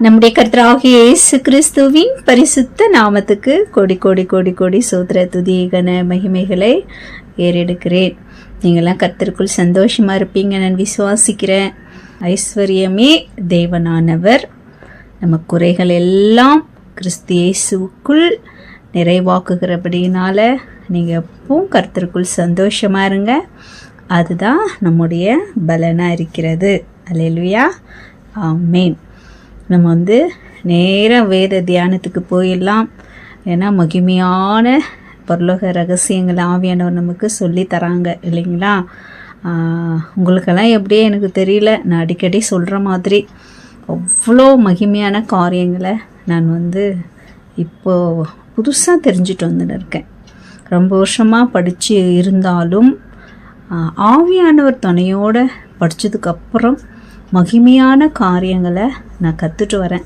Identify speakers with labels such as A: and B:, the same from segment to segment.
A: நம்முடைய கர்த்தராகிய இயேசு கிறிஸ்துவின் பரிசுத்த நாமத்துக்கு கோடி கோடி கோடி கோடி சோத்திர துதி கன மகிமைகளை ஏறெடுக்கிறேன். நீங்கள்லாம் கர்த்தருக்குள் சந்தோஷமா இருப்பீங்க நான் விசுவாசிக்கிறேன். ஐஸ்வர்யமே தேவனானவர். நம்ம குறைகள் எல்லாம் கிறிஸ்து இயேசுக்குள் நிறைவாக்குகிறபடினால நீங்கள் எப்பவும் கர்த்தருக்குள் சந்தோஷமா இருங்க. அதுதான் நம்முடைய பலனாக இருக்கிறது. அல்லேலூயா, ஆமென். நம்ம நேராக வேத தியானத்துக்கு போயிடலாம். ஏன்னா மகிமையான பரலோக ரகசியங்கள் ஆவியானவர் நமக்கு சொல்லி தராங்க இல்லைங்களா? உங்களுக்கெல்லாம் எப்படியே எனக்கு தெரியல, நான் அடிக்கடி சொல்கிற மாதிரி அவ்வளோ மகிமையான காரியங்களை நான் இப்போது புதுசாக தெரிஞ்சுட்டு வந்துட்டு இருக்கேன். ரொம்ப வருஷமாக படித்து இருந்தாலும் ஆவியானவர் துணையோடு படித்ததுக்கப்புறம் மகிமையான காரியங்களை நான் கற்றுட்டு வரேன்.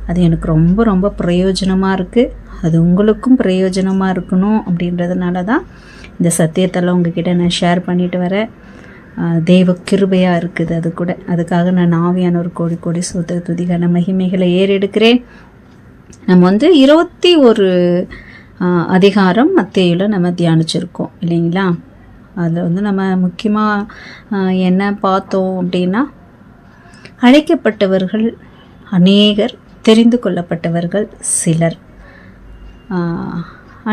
A: அது எனக்கு ரொம்ப ரொம்ப பிரயோஜனமாக இருக்குது. அது உங்களுக்கும் பிரயோஜனமாக இருக்கணும் அப்படின்றதுனால தான் இந்த சத்தியத்தெல்லாம் உங்ககிட்ட நான் ஷேர் பண்ணிட்டு வரேன். தெய்வ கிருபையாக இருக்குது. அது கூட அதுக்காக நான் ஆவியானவர் கோடி கோடி சோத்திர துதிகான மகிமைகளை ஏறெடுக்கிறேன். நம்ம 21 அதிகாரம் மத்தேயுல நம்ம தியானிச்சிருக்கோம் இல்லைங்களா? அதில் நம்ம முக்கியமாக என்ன பார்த்தோம் அப்படின்னா, அழைக்கப்பட்டவர்கள் அநேகர், தெரிந்து கொள்ளப்பட்டவர்கள் சிலர்.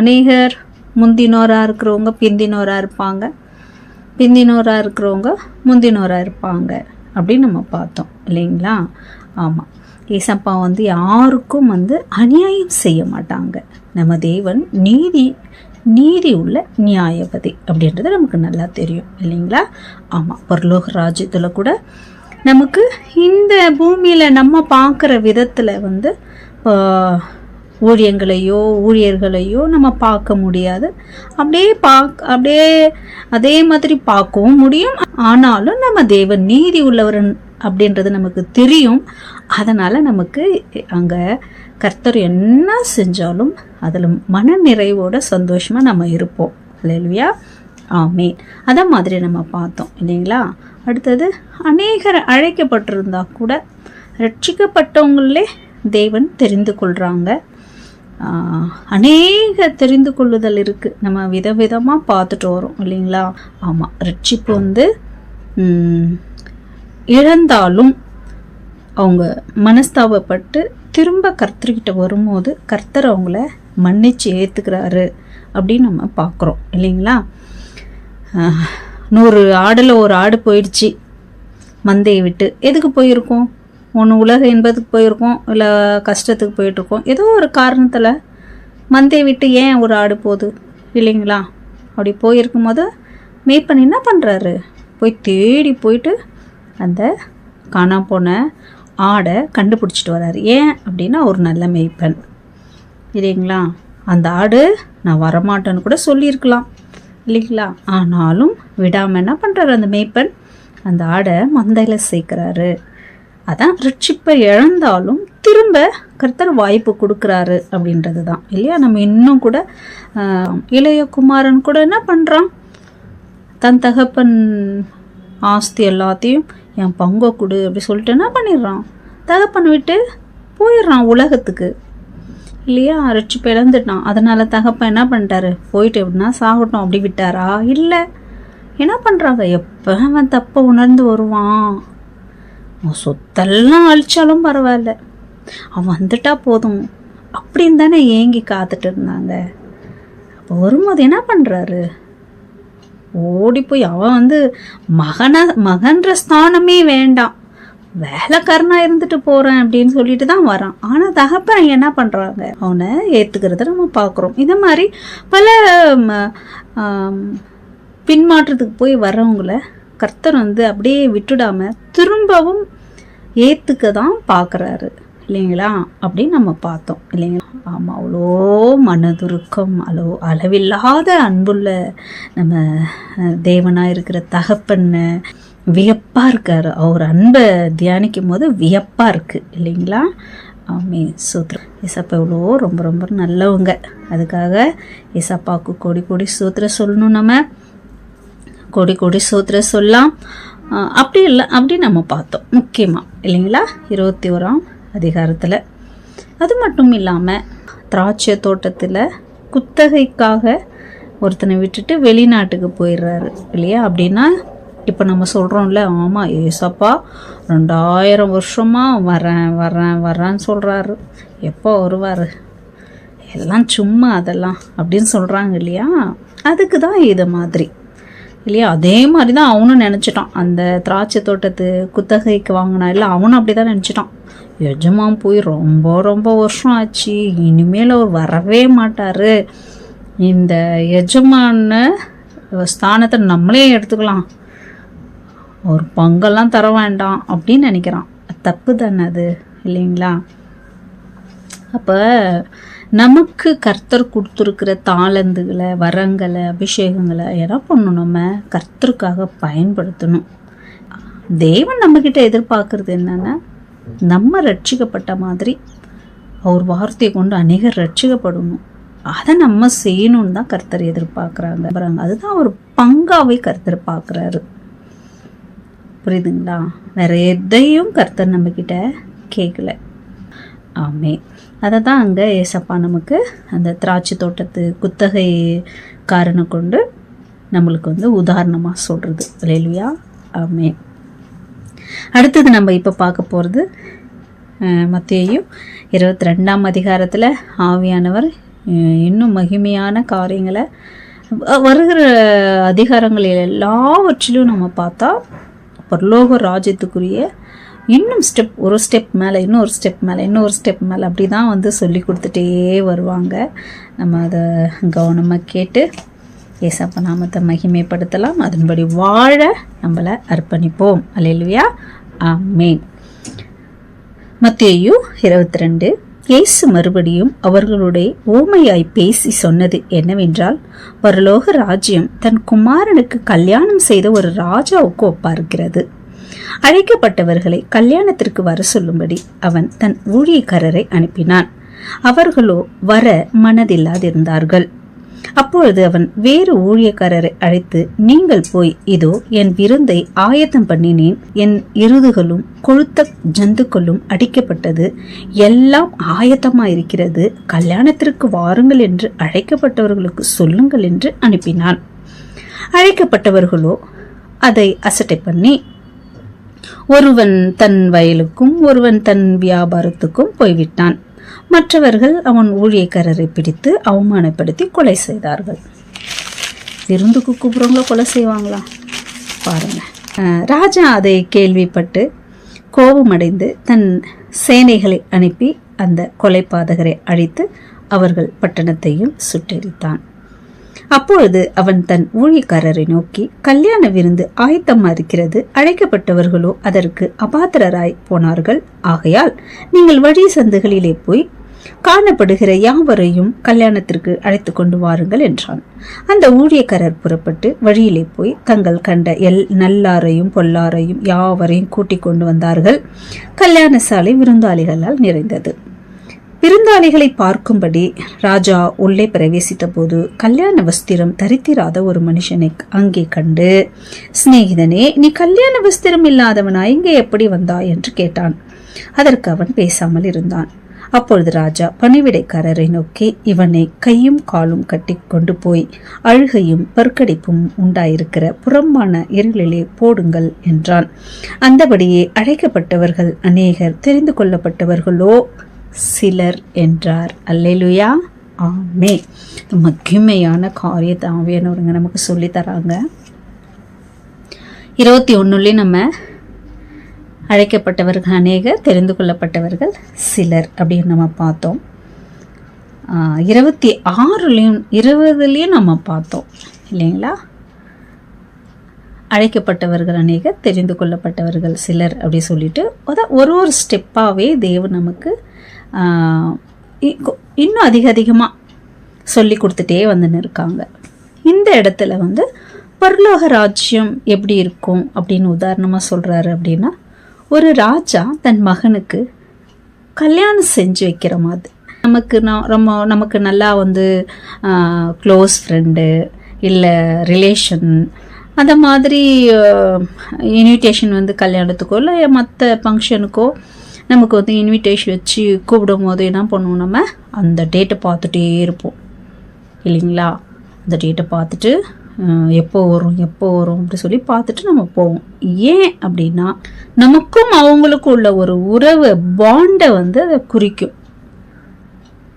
A: அநேகர் முந்தினோராக இருக்கிறவங்க பிந்தினோராக இருப்பாங்க, பிந்தினோராக இருக்கிறவங்க முந்தினோராக இருப்பாங்க அப்படின்னு நம்ம பார்த்தோம் இல்லைங்களா? ஆமாம், ஏசப்பா யாருக்கும் அநியாயம் செய்ய மாட்டாங்க. நம்ம தேவன் நீதி உள்ள நியாயபதி அப்படின்றது நமக்கு நல்லா தெரியும் இல்லைங்களா? ஆமாம், பரலோக ராஜ்யத்தில் கூட நமக்கு இந்த பூமியில் நம்ம பார்க்குற விதத்தில் ஊழியர்களையோ நம்ம பார்க்க முடியாது. அப்படியே அதே மாதிரி பார்க்கவும் முடியும். ஆனாலும் நம்ம தேவன் நீதி உள்ளவர் அப்படின்றது நமக்கு தெரியும். அதனால் நமக்கு அங்கே கர்த்தர் என்ன செஞ்சாலும் அதில் மன நிறைவோட சந்தோஷமாக நம்ம இருப்போம். அல்லேலூயா, ஆமென். அதை மாதிரி நம்ம பார்த்தோம் இல்லைங்களா? அடுத்தது, அநேகர் அழைக்கப்பட்டிருந்தா கூட ரட்சிக்கப்பட்டவங்களே தேவன் தெரிந்து கொள்கிறாங்க. அநேக தெரிந்து கொள்ளுதல் இருக்குது. நம்ம விதவிதமாக பார்த்துட்டு வரோம் இல்லைங்களா? ஆமாம், ரட்சிப்பு இழந்தாலும் அவங்க மனஸ்தாபப்பட்டு திரும்ப கர்த்தர்கிட்ட வரும்போது கர்த்தர் அவங்கள மன்னிச்சு ஏற்றுக்கிறாரு அப்படின்னு நம்ம பார்க்குறோம் இல்லைங்களா? 100 ஆடில் ஒரு ஆடு போயிடுச்சு மந்தையை விட்டு. எதுக்கு போயிருக்கோம்? ஒன்று உலக இன்பத்துக்கு போயிருக்கோம், இல்லை கஷ்டத்துக்கு போயிட்டுருக்கோம். ஏதோ ஒரு காரணத்தில் மந்தையை விட்டு ஏன் ஒரு ஆடு போகுது இல்லைங்களா? அப்படி போயிருக்கும் போது மேய்ப்பன் என்ன பண்ணுறாரு? தேடி போயிட்டு அந்த காணா போன ஆடை கண்டுபிடிச்சிட்டு வர்றாரு. ஏன் அப்படின்னா ஒரு நல்ல மேய்ப்பன் இல்லைங்களா? அந்த ஆடு நான் வரமாட்டேன்னு கூட சொல்லியிருக்கலாம் இல்லைங்களா? ஆனாலும் விடாமல் என்ன பண்ணுறாரு அந்த மேய்ப்பன்? அந்த ஆடை மந்தையில் சேர்க்குறாரு. அதான் ரட்சிப்பை இழந்தாலும் திரும்ப கர்த்தர் வாய்ப்பு கொடுக்குறாரு அப்படின்றது தான் இல்லையா? நம்ம இன்னும் கூட இளைய குமாரன் கூட என்ன பண்ணுறான்? தன் தகப்பன் ஆஸ்தி எல்லாத்தையும் என் பங்கை கொடு அப்படி சொல்லிட்டு என்ன பண்ணிடுறான்? தகப்பன் விட்டு போயிடுறான் உலகத்துக்கு இல்லையா? ரட்சிப்பை இழந்துட்டான். அதனால் தகப்பன் என்ன பண்ணிட்டாரு? போயிட்டு எப்படின்னா சாகட்டும் அப்படி விட்டாரா? இல்லை, என்ன பண்ணுறாங்க? எப்போ அவன் தப்பை உணர்ந்து வருவான், அவன் சொத்தெல்லாம் அழிச்சாலும் பரவாயில்ல, அவன் வந்துட்டா போதும் அப்படின்னு தானே ஏங்கி காத்துட்டு இருந்தாங்க. அப்போ வரும்போது என்ன பண்ணுறாரு? ஓடி போய் அவன் மகன்ற ஸ்தானமே வேண்டாம், வேலைக்காரனா இருந்துட்டு போகிறேன் அப்படின்னு சொல்லிட்டு தான் வரான். ஆனால் தகப்பன் என்ன பண்ணுறாங்க? அவனை ஏற்றுக்கிறத நம்ம பார்க்குறோம். இதை மாதிரி பல பின்மாற்றத்துக்கு போய் வர்றவங்கள கர்த்தர் அப்படியே விட்டுடாமல் திரும்பவும் ஏற்றுக்க தான் பார்க்குறாரு இல்லைங்களா? அப்படின்னு நம்ம பார்த்தோம் இல்லைங்களா? ஆமாம், அவ்வளோ மனதுருக்கம், அளவில்லாத அன்புள்ள நம்ம தேவனாக இருக்கிற தகப்பன்னு வியப்பாக இருக்கார். அவர் அன்பை தியானிக்கும் போது வியப்பாக இருக்குது இல்லைங்களா? ஆமென், சூத்திரம். ஏசப்பா எவ்வளோ ரொம்ப ரொம்ப நல்லவங்க. அதுக்காக ஏசப்பாவுக்கு கோடி கோடி சூத்திரம் சொல்லணும். நம்ம கோடி கோடி சூத்திரம் சொல்லலாம். அப்படி இல்லை அப்படி நம்ம பார்த்தோம் முக்கியமாக இல்லைங்களா? 21ஆம் அதிகாரத்தில். அது மட்டும் இல்லாமல் திராட்சை தோட்டத்தில் குத்தகைக்காக ஒருத்தனை விட்டுட்டு வெளிநாட்டுக்கு போயிடுறாரு இல்லையா? அப்படின்னா இப்போ நம்ம சொல்கிறோம்ல, ஆமாம் ஏசப்பா 2000 வருஷமாக வரேன்னு சொல்கிறாரு, எப்போ வருவார், எல்லாம் சும்மா அதெல்லாம் அப்படின்னு சொல்கிறாங்க இல்லையா? அதுக்கு தான் இது மாதிரி இல்லையா? அதே மாதிரி தான் அவனும் நினச்சிட்டான். அந்த திராட்சை தோட்டத்து குத்தகைக்கு வாங்கினா இல்லை, அவனும் அப்படி தான் நினச்சிட்டான். எஜமான் போய் ரொம்ப வருஷம் ஆச்சு, இனிமேல் அவர் வரவே மாட்டார், இந்த எஜமான ஸ்தானத்தை நம்மளே எடுத்துக்கலாம், ஒரு பங்கெல்லாம் தர வேண்டாம் அப்படின்னு நினைக்கிறான். தப்பு தானே அது இல்லைங்களா? அப்போ நமக்கு கர்த்தர் கொடுத்துருக்கிற தாளந்துகளை, வரங்களை, அபிஷேகங்களை என்ன பண்ணணும்? நம்ம கர்த்தருக்காக பயன்படுத்தணும். தேவன் நம்மக்கிட்ட எதிர்பார்க்கறது என்னன்னா, நம்ம ரட்சிக்கப்பட்ட மாதிரி அவர் வார்த்தையை கொண்டு அநேகர் ரட்சிக்கப்படணும். அதை நம்ம செய்யணும்னு தான் கர்த்தர் எதிர்பார்க்குறாங்க. அதுதான் ஒரு பங்காவை கர்த்தர் பார்க்குறாரு. புரியுதுங்களா? வேற எதையும் கர்த்தர் நம்மக்கிட்ட கேட்கல. ஆமே, அதை தான் அங்கே ஏசப்பா நமக்கு அந்த திராட்சை தோட்டத்து குத்தகைக்காரனை கொண்டு நம்மளுக்கு உதாரணமாக சொல்கிறது. அல்லேலூயா, ஆமே. அடுத்தது நம்ம இப்போ பார்க்க போகிறது மத்தேயு 22ஆம் அதிகாரத்தில் ஆவியானவர் இன்னும் மகிமையான காரியங்களை வருகிற அதிகாரங்கள் எல்லாவற்றிலும் நம்ம பார்த்தா பரலோக ராஜ்யத்துக்குரிய இன்னும் ஒரு ஸ்டெப் மேலே இன்னொரு ஸ்டெப் மேலே அப்படி தான் சொல்லி கொடுத்துட்டே வருவாங்க. நம்ம அதை கவனமாக கேட்டு ஏசப்பா நாமத்தை மகிமைப்படுத்தலாம், அதன்படி வாழ நம்மளை அர்ப்பணிப்போம். அல்லேலூயா, ஆமென். மத்தேயு 22. இயேசு மறுபடியும் அவர்களுடைய ஓமையாய் பேசி சொன்னது என்னவென்றால், பரலோக ராஜ்யம் தன் குமாரனுக்கு கல்யாணம் செய்த ஒரு ராஜாவுக்கு ஒப்பாருக்கிறது. அழைக்கப்பட்டவர்களை கல்யாணத்திற்கு வர சொல்லும்படி அவன் தன் ஊழியக்காரரை அனுப்பினான். அவர்களோ வர மனதில்லாதிருந்தார்கள். அப்பொழுது அவன் வேறு ஊழியக்காரரை அழைத்து, நீங்கள் போய் இதோ என் விருந்தை ஆயத்தம் பண்ணினேன், என் எருதுகளும் கொழுத்த ஜந்துக்களும் அடிக்கப்பட்டது, எல்லாம் ஆயத்தமாயிருக்கிறது, கல்யாணத்திற்கு வாருங்கள் என்று அழைக்கப்பட்டவர்களுக்கு சொல்லுங்கள் என்று அனுப்பினான். அழைக்கப்பட்டவர்களோ அதை அசட்டை பண்ணி ஒருவன் தன் வயலுக்கும் ஒருவன் தன் வியாபாரத்துக்கும் போய்விட்டான். மற்றவர்கள் அவன் ஊழியக்காரரை பிடித்து அவமானப்படுத்தி கொலை செய்தார்கள். விருந்துக்கு கூப்பிடுறவங்கள கொலை செய்வாங்களா பாருங்க. ராஜா அதை கேள்விப்பட்டு கோபமடைந்து தன் சேனைகளை அனுப்பி அந்த கொலைபாதகரை அழித்து அவர்கள் பட்டணத்தையும் சுட்டெரித்தான். அப்பொழுது அவன் தன் ஊழியக்காரரை நோக்கி, கல்யாண விருந்து ஆயத்தமா இருக்கிறது, அழைக்கப்பட்டவர்களோ அதற்கு அபாத்திரராய் போனார்கள். ஆகையால் நீங்கள் வழி சந்துகளிலே போய் காணப்படுகிற யாவரையும் கல்யாணத்திற்கு அழைத்து கொண்டு வாருங்கள் என்றான். அந்த ஊழியக்காரர் புறப்பட்டு வழியிலே போய் தங்கள் கண்ட நல்லாரையும் பொல்லாரையும் யாவரையும் கூட்டிக் கொண்டு வந்தார்கள். கல்யாண சாலை விருந்தாளிகளால் நிறைந்தது. விருந்தாளிகளை பார்க்கும்படி ராஜா உள்ளே பிரவேசித்த போது கல்யாண வஸ்திரம் தரித்திராத ஒரு மனுஷனை அங்கே கண்டு, சிநேகிதனே, நீ கல்யாண வஸ்திரம் இல்லாதவனா இங்கே எப்படி வந்தாய் என்று கேட்டான். அதற்கு அவன் பேசாமல் இருந்தான். அப்பொழுது ராஜா பணிவிடைக்காரரை நோக்கி, இவனை கையும் காலும் கட்டி கொண்டு போய் அழுகையும் பற்கடிப்பும் உண்டாயிருக்கிற புறம்பான இருளிலே போடுங்கள் என்றான். அந்தபடியே அழைக்கப்பட்டவர்கள் அநேகர், தெரிந்து கொள்ளப்பட்டவர்களோ சிலர் என்றார். அல்லேலூயா, ஆமே. மகிமையான காரியத்தை ஆவியானவருங்க நமக்கு சொல்லி தராங்க. 21 நம்ம அழைக்கப்பட்டவர்கள் அநேகர், தெரிந்து கொள்ளப்பட்டவர்கள் சிலர் அப்படின்னு நம்ம பார்த்தோம். 26லையும் 20லையும் நம்ம பார்த்தோம் இல்லைங்களா? அழைக்கப்பட்டவர்கள் அநேகர், தெரிந்து கொள்ளப்பட்டவர்கள் சிலர் அப்படி சொல்லிட்டு ஒரு ஸ்டெப்பாகவே தேவன் நமக்கு இன்னும் அதிகமாக சொல்லி கொடுத்துட்டே வந்துன்னு இருக்காங்க. இந்த இடத்துல பரலோக ராஜ்யம் எப்படி இருக்கும் அப்படின்னு உதாரணமாக சொல்கிறாரு. அப்படின்னா, ஒரு ராஜா தன் மகனுக்கு கல்யாணம் செஞ்சு வைக்கிற மாதிரி, நமக்கு நல்லா க்ளோஸ் ஃப்ரெண்டு இல்லை ரிலேஷன் அந்த மாதிரி இன்விடேஷன் கல்யாணத்துக்கோ இல்லை மற்ற ஃபங்க்ஷனுக்கோ நமக்கு வந்து இன்விடேஷன் வச்சு கூப்பிடும் போது என்ன பண்ணுவோம், நம்ம அந்த டேட்டை பார்த்துட்டே இருப்போம் இல்லைங்களா. அந்த டேட்டை பார்த்துட்டு எப்போ வரும் அப்படி சொல்லி பார்த்துட்டு நம்ம போவோம். ஏன் அப்படின்னா நமக்கும் அவங்களுக்கும் உள்ள ஒரு உறவு பாண்டை வந்து அதை குறிக்கும்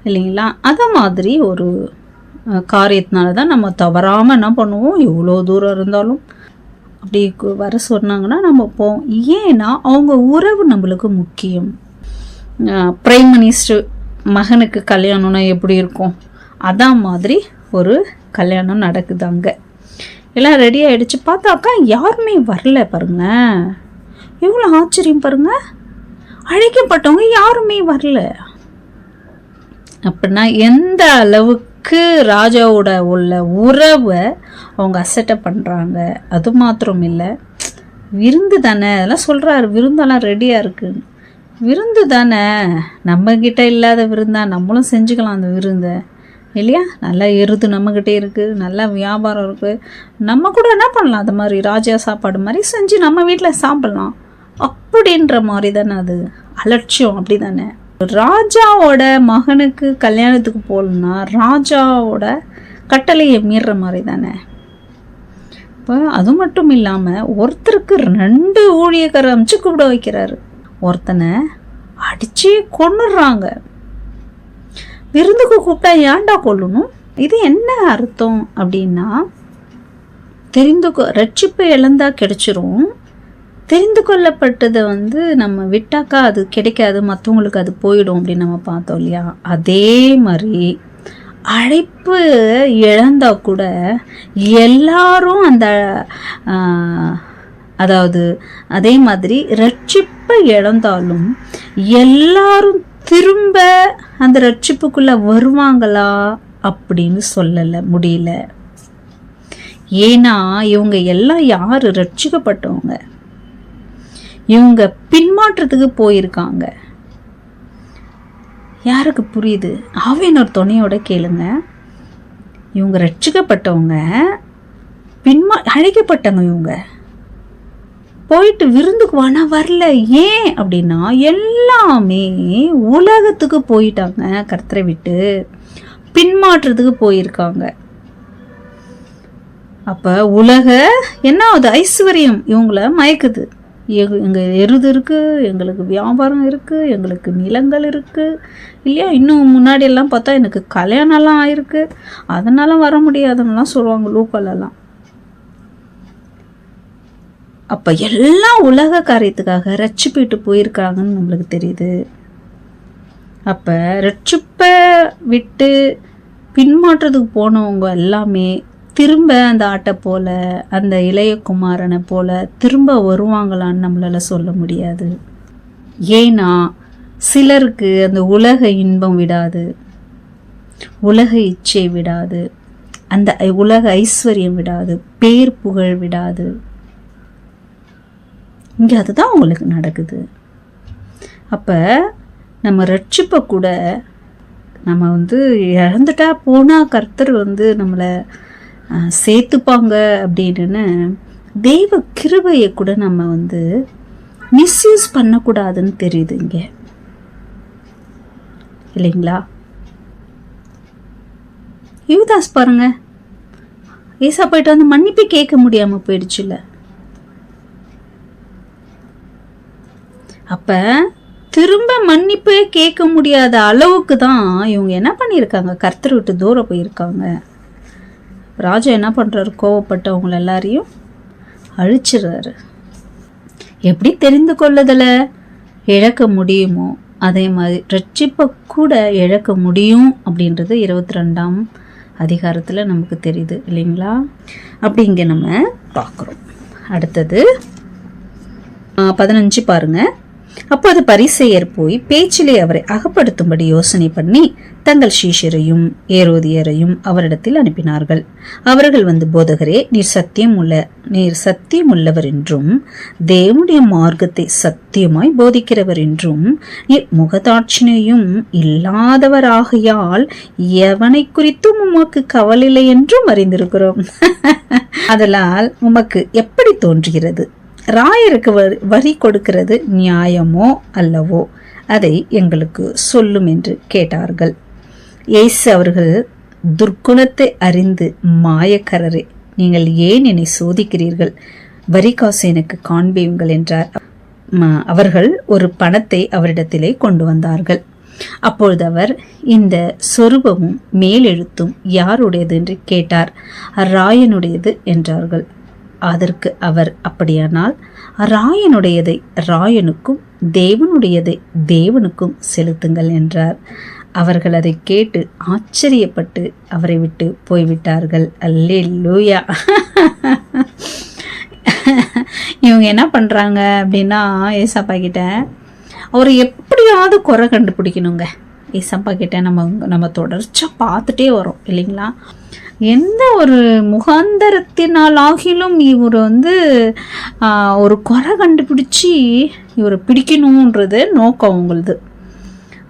A: இல்லைங்களா. அதை மாதிரி ஒரு காரியத்தினால தான் நம்ம தவறாமல் என்ன பண்ணுவோம், எவ்வளோ தூரம் இருந்தாலும் அப்படி வர சொன்னாங்கன்னா நம்ம போவோம். ஏன்னா அவங்க உறவு நம்மளுக்கு முக்கியம். பிரைம் மினிஸ்டர் மகனுக்கு கல்யாணம்னா எப்படி இருக்கும், அதான் மாதிரி ஒரு கல்யாணம் நடக்குது. அங்கே எல்லாம் ரெடி ஆகிடுச்சு. பார்த்தாக்கா யாருமே வரல பாருங்க. எவ்வளோ ஆச்சரியம் பாருங்க, அழைக்கப்பட்டவங்க யாருமே வரல. அப்படின்னா எந்த அளவுக்கு ராஜாவோட உள்ள உறவை அவங்க அசட்டை பண்ணுறாங்க. அது மாத்திரம் இல்லை, விருந்து தானே அதெல்லாம் சொல்கிறாரு, விருந்தெல்லாம் ரெடியாக இருக்குன்னு. விருந்து தானே, நம்மக்கிட்ட இல்லாத விருந்தா, நம்மளும் செஞ்சுக்கலாம் அந்த விருந்தை இல்லையா. நல்லா எருது நம்மக்கிட்டே இருக்குது, நல்லா வியாபாரம் இருக்குது, நம்ம கூட என்ன பண்ணலாம், அது மாதிரி ராஜா சாப்பாடு மாதிரி செஞ்சு நம்ம வீட்டில் சாப்பிட்லாம் அப்படின்ற மாதிரி தானே அது அலட்சியம். அப்படி தானே ராஜாவோட மகனுக்கு கல்யாணத்துக்கு போகலன்னா ராஜாவோட கட்டளையை மீறுற மாதிரி தானே. இப்போ அது மட்டும் இல்லாமல் ஒருத்தருக்கு 2 ஊழியக்காரர் அமைச்சு கூப்பிட வைக்கிறாரு. ஒருத்தனை அடித்து கொன்னுடுறாங்க. விருந்துக்கு கூப்பிட்டா ஏன்டா கொல்லணும், இது என்ன அர்த்தம் அப்படின்னா ரட்சிப்பை இழந்தா கிடைச்சிரும், தெரிந்து கொள்ளப்பட்டதை வந்து நம்ம விட்டாக்கா அது கிடைக்காது, மற்றவங்களுக்கு அது போயிடும் அப்படின்னு நம்ம பார்த்தோம் இல்லையா. அதே மாதிரி அழைப்பு இழந்தா கூட எல்லாரும் அந்த அதாவது அதே மாதிரி ரட்சிப்பை இழந்தாலும் எல்லாரும் திரும்ப அந்த ரட்சிப்புக்குள்ள வருவாங்களா அப்படின்னு சொல்லல முடியல. ஏன்னா இவங்க எல்லாம் யாரு, ரட்சிக்கப்பட்டவங்க. இவங்க பின்மாற்றத்துக்கு போயிருக்காங்க. யாருக்கு புரியுது? ஆவியானவர் துணையோட கேளுங்க. இவங்க ரட்சிக்கப்பட்டவங்க, அழைக்கப்பட்டவங்க. இவங்க போயிட்டு விருந்துக்கு வானா வரல. ஏன் அப்படின்னா எல்லாமே உலகத்துக்கு போயிட்டாங்க, கர்த்தரை விட்டு பின்மாற்றத்துக்கு போயிருக்காங்க. அப்ப உலக என்ன ஆகுது, ஐஸ்வர்யம் இவங்கள மயக்குது. எங்க எருது இருக்கு, எங்களுக்கு வியாபாரம் இருக்கு, எங்களுக்கு நிலங்கள் இருக்கு இல்லையா. இன்னும் முன்னாடி எல்லாம் பார்த்தா எனக்கு கல்யாணம்லாம் ஆயிருக்கு, அதனால வர முடியாதுன்னெலாம் சொல்லுவாங்க லூக்காலெல்லாம். அப்போ எல்லாம் உலக காரியத்துக்காக ரட்சிப்பிட்டு போயிருக்காங்கன்னு நம்மளுக்கு தெரியுது. அப்போ ரட்சிப்பை விட்டு பின்மாற்றத்துக்கு போனவங்க எல்லாமே திரும்ப அந்த ஆட்டை போல, அந்த இளைய குமாரனை போல திரும்ப வருவாங்களான்னு நம்மளால சொல்ல முடியாது. ஏன்னா சிலருக்கு அந்த உலக இன்பம் விடாது, உலக இச்சை விடாது, அந்த உலக ஐஸ்வர்யம் விடாது, பேர் புகழ் விடாது. இங்கே அதுதான் உங்களுக்கு நடக்குது. அப்போ நம்ம ரட்சிப்பை கூட நம்ம வந்து இழந்துட்டா போனால் கர்த்தர் வந்து நம்மளை சேர்த்துப்பாங்க அப்படின்னு தெய்வ கிருபையை கூட நம்ம வந்து மிஸ்யூஸ் பண்ணக்கூடாதுன்னு தெரியுது இங்கே இல்லைங்களா. யூதாஸ் பாருங்க, ஏசா போயிட்டு வந்து மன்னிப்பு கேட்க முடியாம போயிடுச்சுல்ல. அப்ப திரும்ப மன்னிப்பே கேட்க முடியாத அளவுக்கு தான் இவங்க என்ன பண்ணியிருக்காங்க, கர்த்தர் விட்டு தூரம் போயிருக்காங்க. ராஜா என்ன பண்றாரு, கோவப்பட்டவங்க எல்லாரையும் அழிச்சிடுறாரு. எப்படி தெரிந்து கொள்ளுதலை இழக்க முடியுமோ அதே மாதிரி ரட்சிப்பை கூட இழக்க முடியும் அப்படின்றது 22ஆம் அதிகாரத்தில் நமக்கு தெரியுது இல்லைங்களா. அப்படி இங்கே நம்ம பார்க்குறோம். அடுத்தது 15 பாருங்க. அப்போது பரிசேயர் போய் பேச்சிலே அவரை அகப்படுத்தும்படி யோசனை பண்ணி தங்கள் சீஷரையும் ஏரோதியரையும் அவரிடத்தில் அனுப்பினார்கள். அவர்கள் வந்து, போதகரே, நீர் சத்தியம் உள்ளவர் என்றும் தேவனுடைய மார்க்கத்தை சத்தியமாய் போதிக்கிறவர் என்றும் முகதாட்சிணையும் இல்லாதவராகையால் எவனை குறித்தும் உமக்கு கவலை என்றும் அறிந்திருக்கிறோம். அதனால் உமக்கு எப்படி தோன்றுகிறது, ராயருக்கு வரி கொடுக்கிறது நியாயமோ அல்லவோ, அதை எங்களுக்கு சொல்லும் என்று கேட்டார்கள். இயேசு அவர்கள், துர்க்குணத்தை அறிந்து மாயக்காரரே, நீங்கள் ஏன் என்னை சோதிக்கிறீர்கள்? வரி காசு எனக்கு காண்பியுங்கள் என்றார். அவர்கள் ஒரு பணத்தை அவரிடத்திலே கொண்டு வந்தார்கள். அப்பொழுது அவர், இந்த சொரூபமும் மேலெழுத்தும் யாருடையது என்று கேட்டார். ராயனுடையது என்றார்கள். அதற்கு அவர், அப்படியானால் ராயனுடையதை ராயனுக்கும் தேவனுடையதை தேவனுக்கும் செலுத்துங்கள் என்றார். அவர்கள் அதை கேட்டு ஆச்சரியப்பட்டு அவரை விட்டு போய்விட்டார்கள். அல்லேலூயா. இவங்க என்ன பண்றாங்க அப்படின்னா, ஏசப்பா கிட்ட அவர் எப்படியாவது குறை கண்டுபிடிக்கணுங்க. ஏசப்பா கிட்ட நம்ம தொடர்ச்சியாக பார்த்துட்டே வரோம் இல்லைங்களா? எந்த ஒரு முகாந்தரத்தினால் ஆகிலும் இவர் ஒரு குறை கண்டுபிடிச்சி இவரை பிடிக்கணுன்றது நோக்கம் அவங்களது.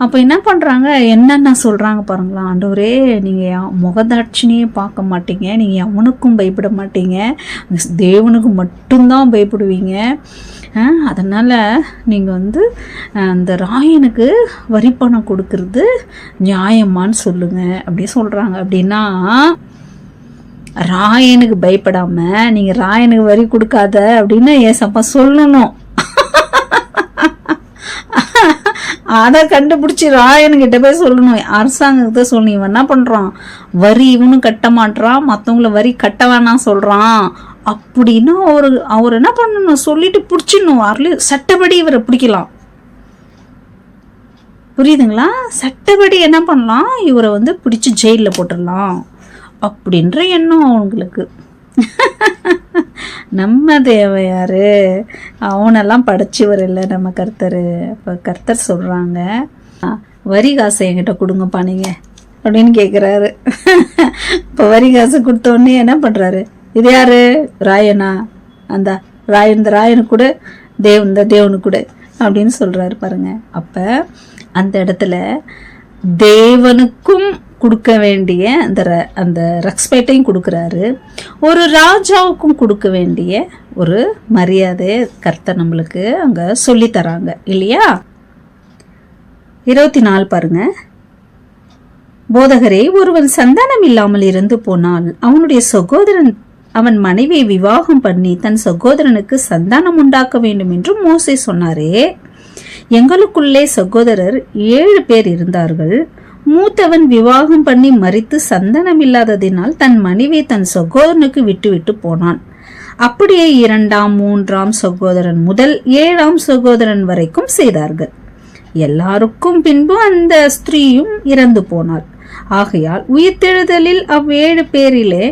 A: அப்போ என்ன பண்ணுறாங்க, என்னென்ன சொல்கிறாங்க பாருங்களா. ஆண்டவரே, நீங்கள் முகதாட்சினியே பார்க்க மாட்டீங்க, நீங்கள் அவனுக்கும் பயப்பட மாட்டீங்க, தேவனுக்கு மட்டும்தான் பயப்படுவீங்க. அதனால் நீங்கள் அந்த ராயனுக்கு வரி பணம் கொடுக்கறது நியாயமான்னு சொல்லுங்கள் அப்படி சொல்கிறாங்க. அப்படின்னா ராயனுக்கு பயப்படாமல் நீங்கள் ராயனுக்கு வரி கொடுக்காத அப்படின்னு ஏசப்பா சொல்லணும். அதை கண்டுபிடிச்சி ராயனுக்கிட்ட போய் சொல்லணும், அரசாங்கத்தை சொல்லணும். இவன் என்ன பண்ணுறான், வரி இவனும் கட்ட மாட்டான், மற்றவங்கள வரி கட்ட வேணாம் சொல்கிறான் அப்படின்னு அவர் என்ன பண்ணணும், சொல்லிட்டு பிடிச்சிடணும். வரல சட்டப்படி இவரை பிடிக்கலாம். புரியுதுங்களா? சட்டப்படி என்ன பண்ணலாம், இவரை பிடிச்சி ஜெயிலில் போட்டுடலாம் அப்படின்ற எண்ணம் அவங்களுக்கு. நம்ம தேவை யாரு, அவனெல்லாம் படைச்சவர் இல்லை நம்ம கர்த்தர். இப்போ கர்த்தர் சொல்கிறாங்க, வரி காசை என்கிட்ட கொடுங்கப்பா நீங்கள் அப்படின்னு கேட்குறாரு. இப்போ வரி காசை கொடுத்தோடனே என்ன பண்ணுறாரு, இது யாரு, ராயனா, அந்த ராயனுக்கு கூட தேவனுக்கு கூட அப்படின்னு சொல்கிறாரு பாருங்க. அப்போ அந்த இடத்துல தேவனுக்கும் கொடுக்க வேண்டிய அந்த ரெஸ்பெக்டையும் கொடுக்குறாரு, ஒரு ராஜாவுக்கும் கொடுக்க வேண்டிய ஒரு மரியாதை கர்த்தர் நம்மளுக்கு அங்கே சொல்லித்தராங்க இல்லையா? 24 பாருங்க. போதகரே, ஒருவன் சந்தானம் இல்லாமல் இருந்து போனால் அவனுடைய சகோதரன் அவன் மனைவியை விவாகம் பண்ணி தன் சகோதரனுக்கு சந்தானம் உண்டாக்க வேண்டும் என்று மோசே சொன்னாரே. எங்களுக்குள்ளே சகோதரர் 7 பேர் இருந்தார்கள். மூத்தவன் விவாகம் பண்ணி மரித்து சந்தானம் இல்லாததினால் தன் மனைவியை தன் சகோதரனுக்கு விட்டு போனான். அப்படியே 2ஆம் 3ஆம் சகோதரன் முதல் 7ஆம் சகோதரன் வரைக்கும் செய்தார்கள். எல்லாருக்கும் பின்பு அந்த ஸ்திரீயும் இறந்து போனாள். ஆகையால் உயிர்த்தெழுதலில் 7 பேரிலே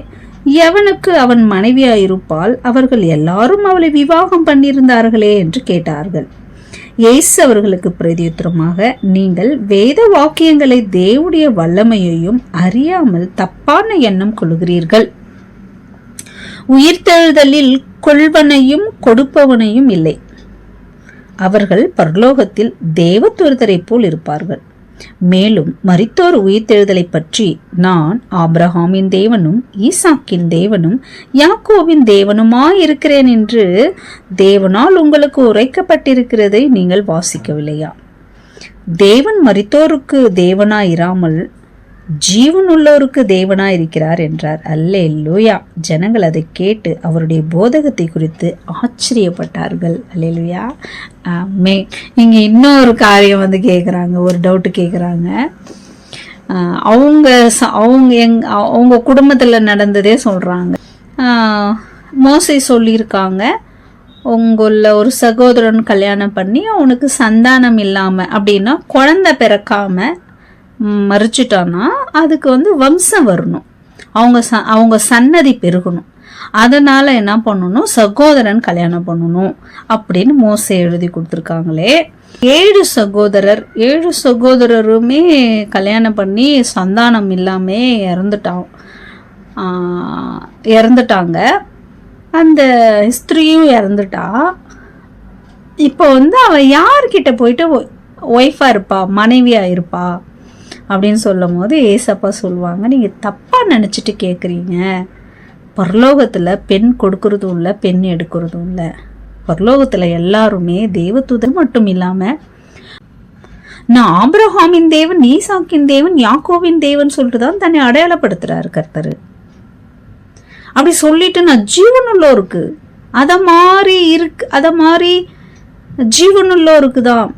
A: எவனுக்கு அவன் மனைவியாயிருப்பாள்? அவர்கள் எல்லாரும் அவளை விவாகம் பண்ணியிருந்தார்களே என்று கேட்டார்கள். இயேசு அவர்களுக்கு பிரதியுத்தரமாக, நீங்கள் வேத வாக்கியங்களை தேவனுடைய வல்லமையையும் அறியாமல் தப்பான எண்ணம் கொள்கிறீர்கள். உயிர்த்தெழுதலில் கொள்வனையும் கொடுப்பவனையும் இல்லை. அவர்கள் பரலோகத்தில் தேவதூதரை போல் இருப்பார்கள். மேலும் மரித்தோர் உயிர்த்தெழுதலை பற்றி நான் ஆபிரகாமின் தேவனும் ஈசாக்கின் தேவனும் யாக்கோவின் தேவனுமாயிருக்கிறேன் என்று தேவனால் உங்களுக்கு உரைக்கப்பட்டிருக்கிறதை நீங்கள் வாசிக்கவில்லையா? தேவன் மரித்தோருக்கு தேவனாயிராமல் ஜீவன் உள்ளோருக்கு தேவனாயிருக்கிறார் என்றார். அல்லேலூயா. ஜனங்கள் அதை கேட்டு அவருடைய போதகத்தை குறித்து ஆச்சரியப்பட்டார்கள். அல்லேலூயா. இங்கே இன்னொரு காரியம் கேட்குறாங்க, ஒரு டவுட்டு கேட்குறாங்க. அவங்க குடும்பத்தில் நடந்ததே சொல்கிறாங்க. மோசே சொல்லியிருக்காங்க, உங்களில் ஒரு சகோதரன் கல்யாணம் பண்ணி அவனுக்கு சந்தானம் இல்லாமல் அப்படின்னா குழந்தை பிறக்காம மறிச்சிட்டான்னா அதுக்கு வம்சம் வரணும், அவங்க சன்னதி பெருகணும். அதனால என்ன பண்ணணும், சகோதரன் கல்யாணம் பண்ணணும் அப்படின்னு மோசே எழுதி கொடுத்துருக்காங்களே. 7 சகோதரருமே கல்யாணம் பண்ணி சந்தானம் இல்லாமே இறந்துட்டாங்க. அந்த ஸ்திரீயும் இறந்துட்டா. இப்போ அவ யார்கிட்ட போயிட்டு ஒய்ஃபா இருப்பா, மனைவியா இருப்பா அப்படின்னு சொல்லும் போது ஏசப்பா சொல்லுவாங்க, நீங்கள் தப்பாக நினச்சிட்டு கேட்குறீங்க. பரலோகத்தில் பெண் கொடுக்கறதும் இல்லை, பெண் எடுக்கிறதும் இல்லை. பரலோகத்துல எல்லாருமே தேவதூதர் மட்டும் இல்லாம நான் ஆபிரகாமின் தேவன், ஈசாக்கின் தேவன், யாக்கோவின் தேவன் சொல்லிட்டுதான் தன்னை அடையாளப்படுத்துறாரு கர்த்தர். அப்படி சொல்லிட்டு நான் ஜீவனுள்ளோருக்கு அத மாதிரி ஜீவனுள்ளோருக்கு தான்,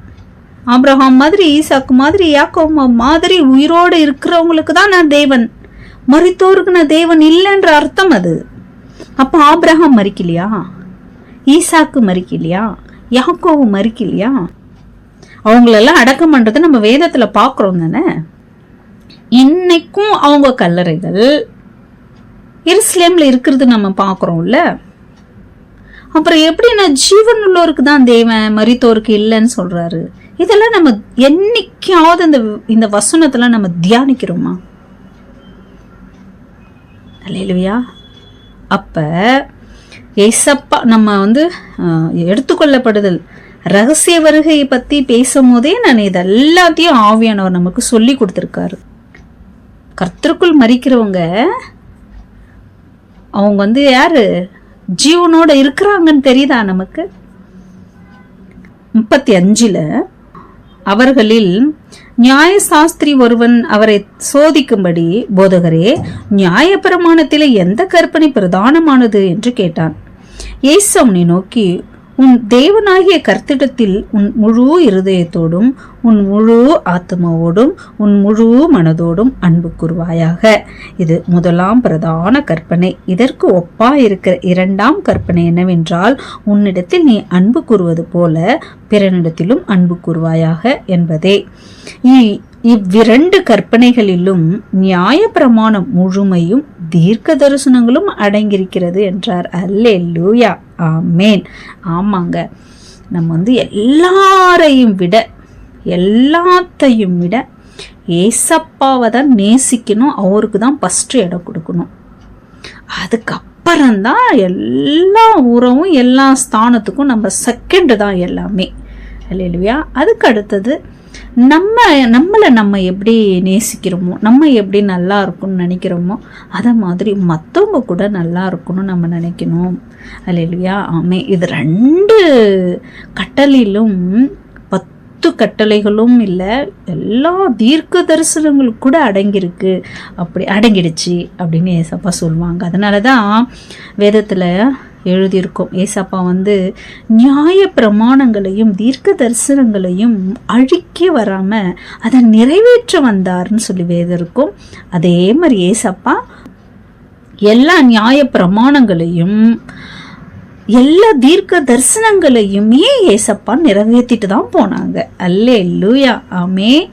A: ஆபிரகாம் மாதிரி, ஈசாக்கு மாதிரி, யாக்கோவ மாதிரி உயிரோடு இருக்கிறவங்களுக்கு தான் நான் தேவன், மரித்தோருக்கு நான் தேவன் இல்லைன்ற அர்த்தம் அது. அப்ப ஆபிரகாம் மரிக்கலையா? ஈசாக்கு மரிக்கலையா? யாக்கோவு மரிக்கலையா? அவங்களெல்லாம் அடக்கம் பண்றது நம்ம வேதத்துல பாக்குறோம் தானே. இன்னைக்கும் அவங்க கல்லறைகள் எருசலேம்ல இருக்கிறது நம்ம பாக்குறோம்ல. அப்புறம் எப்படி நான் ஜீவன் உள்ளோருக்கு தான் தேவன், மரித்தோருக்கு இல்லைன்னு சொல்றாரு? இதெல்லாம் நம்ம என்னைக்காவது இந்த வசனத்துல நம்ம தியானிக்கிறோமா? அல்லேலூயா. அப்ப ஏசப்பா நம்ம எடுத்துக்கொள்ளப்படுதல் ரகசிய வருகையை பத்தி பேசும்போதே நான் இதெல்லாத்தையும் ஆவியானவர் நமக்கு சொல்லி கொடுத்திருக்காரு. கர்த்தருக்குள் மரிக்கிறவங்க அவங்க யாரு? ஜீவனோட இருக்கிறாங்கன்னு தெரியுதா நமக்கு? 35 அவர்களில் நியாயசாஸ்திரி ஒருவன் அவரை சோதிக்கும்படி, போதகரே, நியாயப்பிரமாணத்திலே எந்த கற்பனை பிரதானமானது என்று கேட்டான். இயேசு அவனை நோக்கி, உன் தேவனாகிய கர்த்தரிடத்தில் உன் முழு இருதயத்தோடும், உன் முழு ஆத்மாவோடும், உன் முழு மனதோடும் அன்பு கூர்வாயாக. இது முதலாம் பிரதான கற்பனை. இதற்கு ஒப்பாயிருக்கிற இரண்டாம் கற்பனை என்னவென்றால், உன்னிடத்தில் நீ அன்பு கூறுவது போல பிறனிடத்திலும் அன்பு கூர்வாயாக என்பதே. இவ்விரண்டு கற்பனைகளிலும் நியாய பிரமாணம் முழுமையும் தீர்க்க தரிசனங்களும் அடங்கியிருக்கிறது என்றார். அல்லேலூயா, ஆமேன். ஆமாங்க, நம்ம எல்லாத்தையும் விட ஏசப்பாவை தான் நேசிக்கணும். அவருக்கு தான் ஃபர்ஸ்ட் இடம் கொடுக்கணும். அதுக்கப்புறம்தான் எல்லா உறவும், எல்லா ஸ்தானத்துக்கும் நம்ம செகண்ட் தான் எல்லாமே. அல்லேலூயா. அதுக்கு அடுத்தது நம்ம எப்படி நேசிக்கிறோமோ, நம்ம எப்படி நல்லா இருக்கும்னு நினைக்கிறோமோ, அதை மாதிரி மற்றவங்க கூட நல்லா இருக்கணும்னு நம்ம நினைக்கணும். அல்லேலூயா, ஆமே. இது 2 கட்டளையிலும் 10 கட்டளைகளும் இல்லை, எல்லா தீர்க்க தரிசனங்களும் கூட அடங்கியிருக்கு, அப்படி அடங்கிடுச்சு அப்படின்னு ஏசப்பா சொல்லுவாங்க. அதனால தான் வேதத்தில் எழுதியிருக்கோம், ஏசப்பா நியாய பிரமாணங்களையும் தீர்க்க தரிசனங்களையும் அழிக்க வராம அதை நிறைவேற்ற வந்தார்னு சொல்லி வேதம் இருக்கும். அதே மாதிரி ஏசப்பா எல்லா நியாய பிரமாணங்களையும் எல்லா தீர்க்க தரிசனங்களையுமே ஏசப்பா நிறைவேற்றிட்டு தான் போனாங்க. அல்லேலூயா, ஆமென்.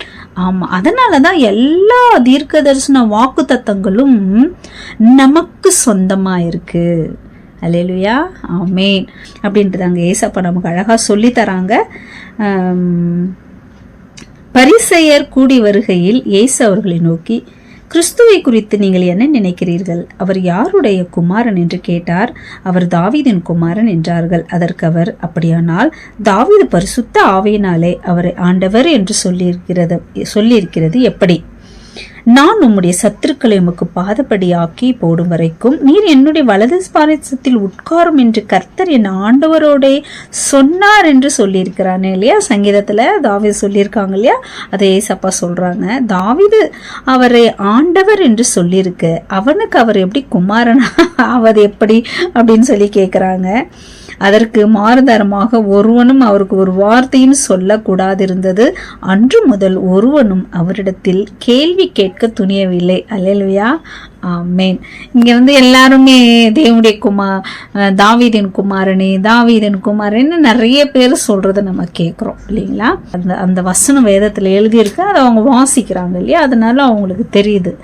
A: ஆமா, அதனாலதான் எல்லா தீர்க்க தரிசன வாக்கு தத்தங்களும் நமக்கு சொந்தமா இருக்கு. அல்லேலூயா, ஆமேன். அப்படின்றதாங்க ஏசப்பா நமக்கு அழகா சொல்லி தராங்க. பரிசேயர் கூடி வருகையில் இயேசு அவர்களை நோக்கி, கிறிஸ்துவை குறித்து நீங்கள் என்ன நினைக்கிறீர்கள்? அவர் யாருடைய குமாரன் என்று கேட்டார். அவர் தாவீதின் குமாரன் என்றார்கள். அதற்கு அவர், அப்படியானால் தாவீது பரிசுத்த ஆவியினாலே அவரை ஆண்டவர் என்று சொல்லியிருக்கிறது எப்படி? நான் உம்முடைய சத்துருக்களை உமக்கு பாதப்படியாக்கி போடும் வரைக்கும் நீர் என்னுடைய வலது பாரிசத்தில் உட்காரும் என்று கர்த்தர் என் ஆண்டவரோட சொன்னார் என்று சொல்லியிருக்கிறானே இல்லையா? சங்கீதத்துல தாவீது சொல்லியிருக்காங்க இல்லையா? அதை ஏசப்பா சொல்றாங்க. தாவீது அவரை ஆண்டவர் என்று சொல்லியிருக்கு, அவனுக்கு அவர் எப்படி குமாரனா ஆவது எப்படி அப்படின்னு சொல்லி கேட்குறாங்க. அதற்கு மாறுதரமாக ஒருவனும் அவருக்கு ஒரு வார்த்தையும் சொல்லக்கூடாதிருந்தது. அன்று முதல் ஒருவனும் அவரிடத்தில் கேள்வி கேட்க துணியவில்லை. அல்லேலூயா, ஆமேன். இங்க எல்லாருமே தேவனுடைய தாவீதின் குமாரன்னு நிறைய பேர் சொல்றதை நம்ம கேட்குறோம் இல்லைங்களா? அந்த வசனம் வேதத்துல எழுதியிருக்கு, அதை அவங்க வாசிக்கிறாங்க இல்லையா? அதனால அவங்களுக்கு தெரியுது,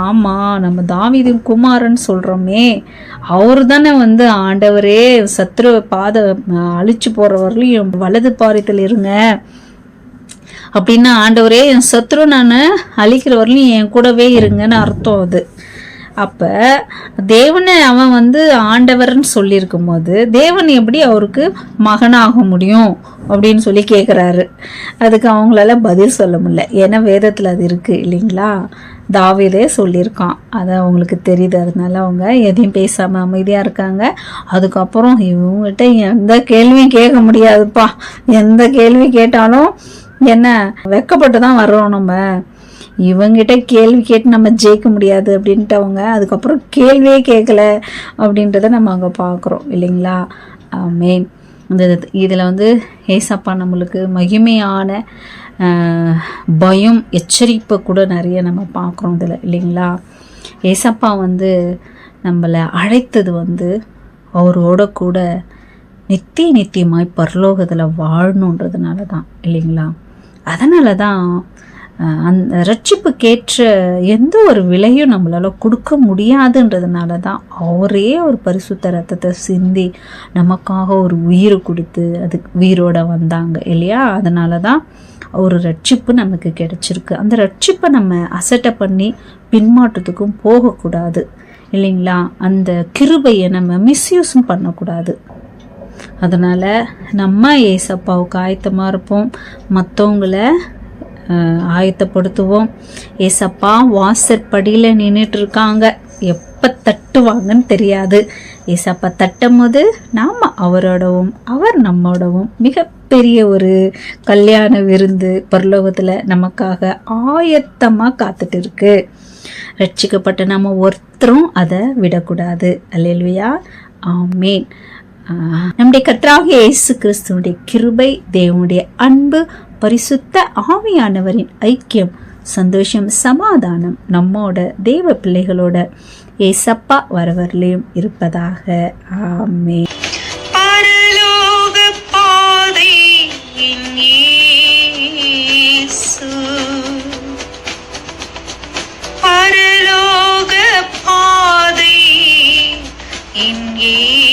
A: ஆமா நம்ம தாவீதின் குமாரன் சொல்றோமே, அவரு தானே ஆண்டவரே சத்ரு பாத அழிச்சு போறவர்களையும் வலது பாரித்தில் இருங்க அப்படின்னா, ஆண்டவரே என் சத்ரு நான் அழிக்கிறவர்களையும் என் கூடவே இருங்கன்னு அர்த்தம். அப்போ தேவனை அவன் ஆண்டவர்னு சொல்லியிருக்கும் போது தேவன் எப்படி அவருக்கு மகனாக முடியும் அப்படின்னு சொல்லி கேட்குறாரு. அதுக்கு அவங்களால பதில் சொல்ல முடியல. ஏன்னா வேதத்தில் அது இருக்குது இல்லைங்களா, தாவீதே சொல்லியிருக்கான். அது அவங்களுக்கு தெரியுது. அதனால அவங்க எதையும் பேசாமல் அமைதியாக இருக்காங்க. அதுக்கப்புறம் இவங்ககிட்ட எந்த கேள்வியும் கேட்க முடியாதுப்பா. எந்த கேள்வி கேட்டாலும் என்ன வெக்கப்பட்டு தான் வர்றோம். நம்ம இவங்கிட்ட கேள்வி கேட்டு நம்ம ஜெயிக்க முடியாது அப்படின்ட்டு அவங்க அதுக்கப்புறம் கேள்வியே கேட்கல அப்படின்றத நம்ம அங்கே பார்க்குறோம் இல்லைங்களா. மெயின் இதில் ஏசப்பா நம்மளுக்கு மகிமையான பயம் எச்சரிப்பை கூட நிறைய நம்ம பார்க்குறோம் இதில் இல்லைங்களா. ஏசப்பா நம்மளை அழைத்தது அவரோட கூட நித்தியமாய் பரலோகத்தில் வாழணுன்றதுனால தான் இல்லைங்களா. அதனால தான் அந்த ரட்சிப்புக்கேற்ற எந்த ஒரு விலையும் நம்மளால் கொடுக்க முடியாதுன்றதுனால தான் அவரே ஒரு பரிசுத்த ரத்தத்தை சிந்தி நமக்காக ஒரு உயிரை கொடுத்து அதுக்கு உயிரோடு வந்தாங்க இல்லையா. அதனால தான் ஒரு ரட்சிப்பு நமக்கு கிடைச்சிருக்கு. அந்த ரட்சிப்பை நம்ம அசட்டை பண்ணி பின்மாற்றத்துக்கும் போகக்கூடாது இல்லைங்களா. அந்த கிருபையை நம்ம மிஸ்யூஸும் பண்ணக்கூடாது. அதனால் நம்ம ஏசப்பாவுக்கு ஆயத்தமாக இருப்போம், மற்றவங்களை ஆயத்தப்படுத்துவோம். ஏசப்பா வாசற்படியில் நின்றுட்டு இருக்காங்க. எப்போ தட்டுவாங்கன்னு தெரியாது. ஏசப்பா தட்டும் போது நாம் அவரோடவும் அவர் நம்மோடவும் மிகப்பெரிய ஒரு கல்யாண விருந்து பரலோகத்தில் நமக்காக ஆயத்தமாக காத்துட்டு இருக்கு. ரட்சிக்கப்பட்ட நம்ம ஒருத்தரும் அதை விடக்கூடாது. அல்லேலூயா, ஆமேன். நம்முடைய கர்த்தராகிய இயேசு கிறிஸ்துவுடைய கிருபை, தேவனுடைய அன்பு, பரிசுத்த ஆவியானவரின் ஐக்கியம், சந்தோஷம், சமாதானம் நம்மோட தேவ பிள்ளைகளோட ஏசப்பா வரவரிலையும் இருப்பதாக. ஆமென். பரலோக பாதை இயேசு, பரலோக பாதை இயேசு.